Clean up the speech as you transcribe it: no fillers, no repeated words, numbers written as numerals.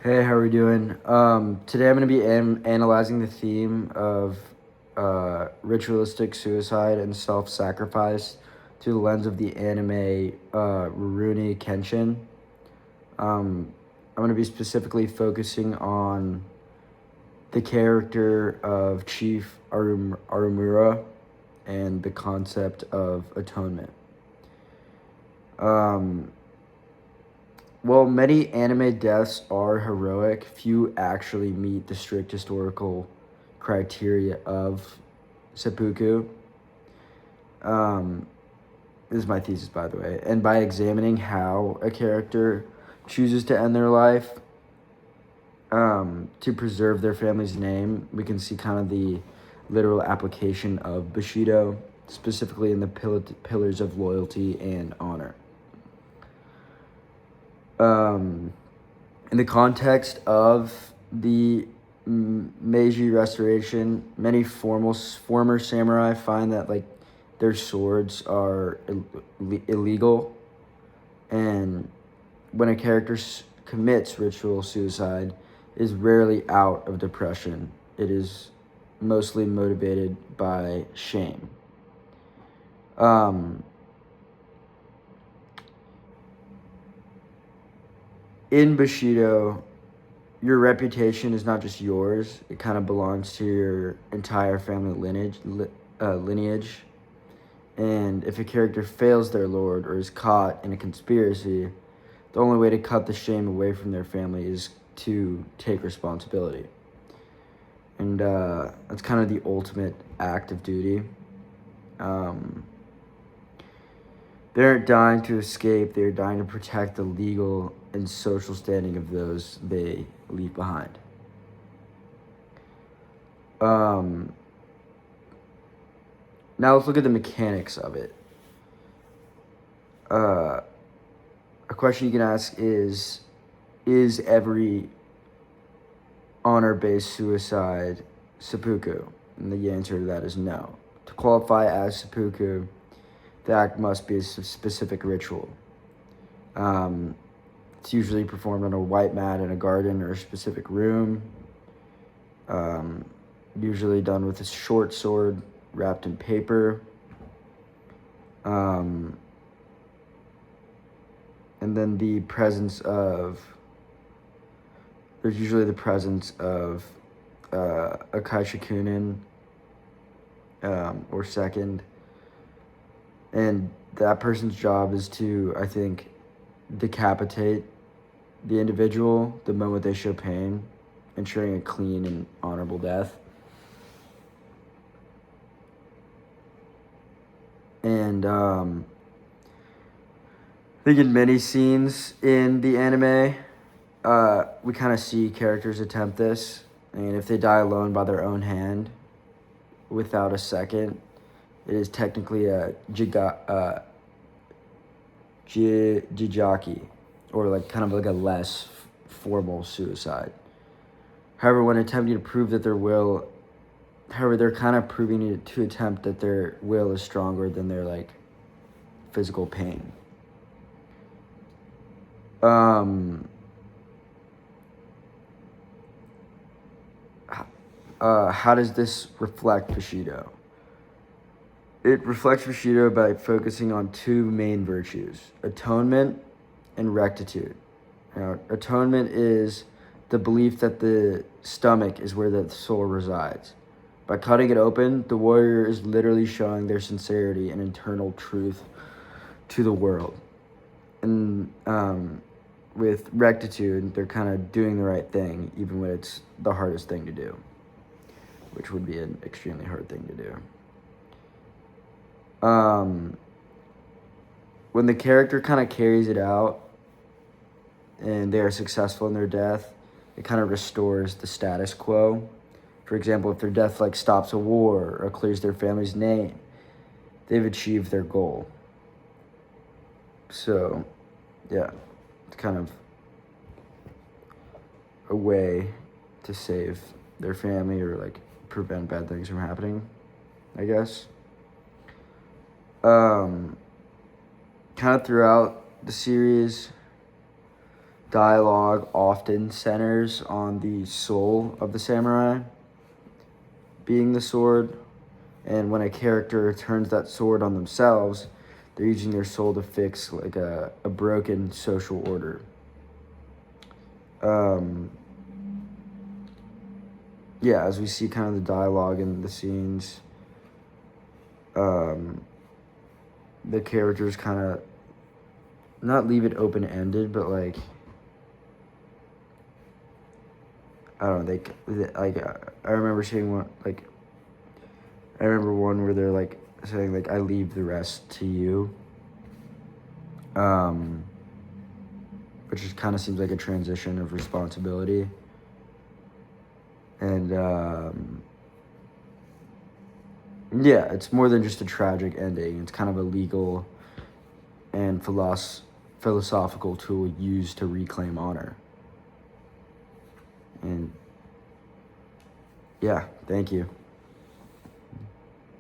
Hey, how are we doing? Today I'm going to be analyzing the theme of ritualistic suicide and self-sacrifice through the lens of the anime Rurouni Kenshin. I'm going to be specifically focusing on the character of Chief Arumura and the concept of atonement. Um, While many anime deaths are heroic, few actually meet the strict historical criteria of seppuku. Um, this is my thesis, by the way. And by examining how a character chooses to end their life to preserve their family's name, we can see kind of the literal application of Bushido, specifically in the pillars of loyalty and honor. Um, in the context of the Meiji Restoration, many former samurai find that their swords are illegal, and when a character commits ritual suicide, it is rarely out of depression. It is mostly motivated by shame. In Bushido, your reputation is not just yours; it kind of belongs to your entire family lineage. And if a character fails their lord or is caught in a conspiracy, the only way to cut the shame away from their family is to take responsibility. And that's kind of the ultimate act of duty. They aren't dying to escape, they're dying to protect the legal and social standing of those they leave behind. Now let's look at the mechanics of it. A question you can ask is every honor-based suicide seppuku? And the answer to that is no. To qualify as seppuku, the act must be a specific ritual. It's usually performed on a white mat in a garden or a specific room. Usually done with a short sword wrapped in paper. And then there's usually the presence of a kaishakunin or second. And that person's job is to, I think, decapitate the individual the moment they show pain, ensuring a clean and honorable death. And I think in many scenes in the anime, we kind of see characters attempt this. And if they die alone by their own hand, without a second, it is technically a jijaki, or kind of like a less formal suicide. However, when attempting to prove that they're kind of proving to attempt that their will is stronger than their physical pain. How does this reflect Bushido? It reflects Bushido by focusing on two main virtues: atonement and rectitude. Atonement is the belief that the stomach is where the soul resides. By cutting it open, the warrior is literally showing their sincerity and internal truth to the world. And with rectitude, they're kind of doing the right thing, even when it's the hardest thing to do, which would be an extremely hard thing to do. When the character kind of carries it out and they are successful in their death, it kind of restores the status quo. For example, if their death stops a war or clears their family's name, they've achieved their goal. So, yeah, it's kind of a way to save their family or prevent bad things from happening, I guess. Kind of throughout the series, dialogue often centers on the soul of the samurai being the sword, and when a character turns that sword on themselves, they're using their soul to fix like a broken social order. Yeah, as we see kind of the dialogue and the scenes, the characters kind of not leave it open-ended, but like, I don't know, I remember seeing one, like, I remember one where they're like saying like, I leave the rest to you, which just kind of seems like a transition of responsibility. And yeah, it's more than just a tragic ending. It's kind of a legal and philosophical tool used to reclaim honor. And yeah, thank you.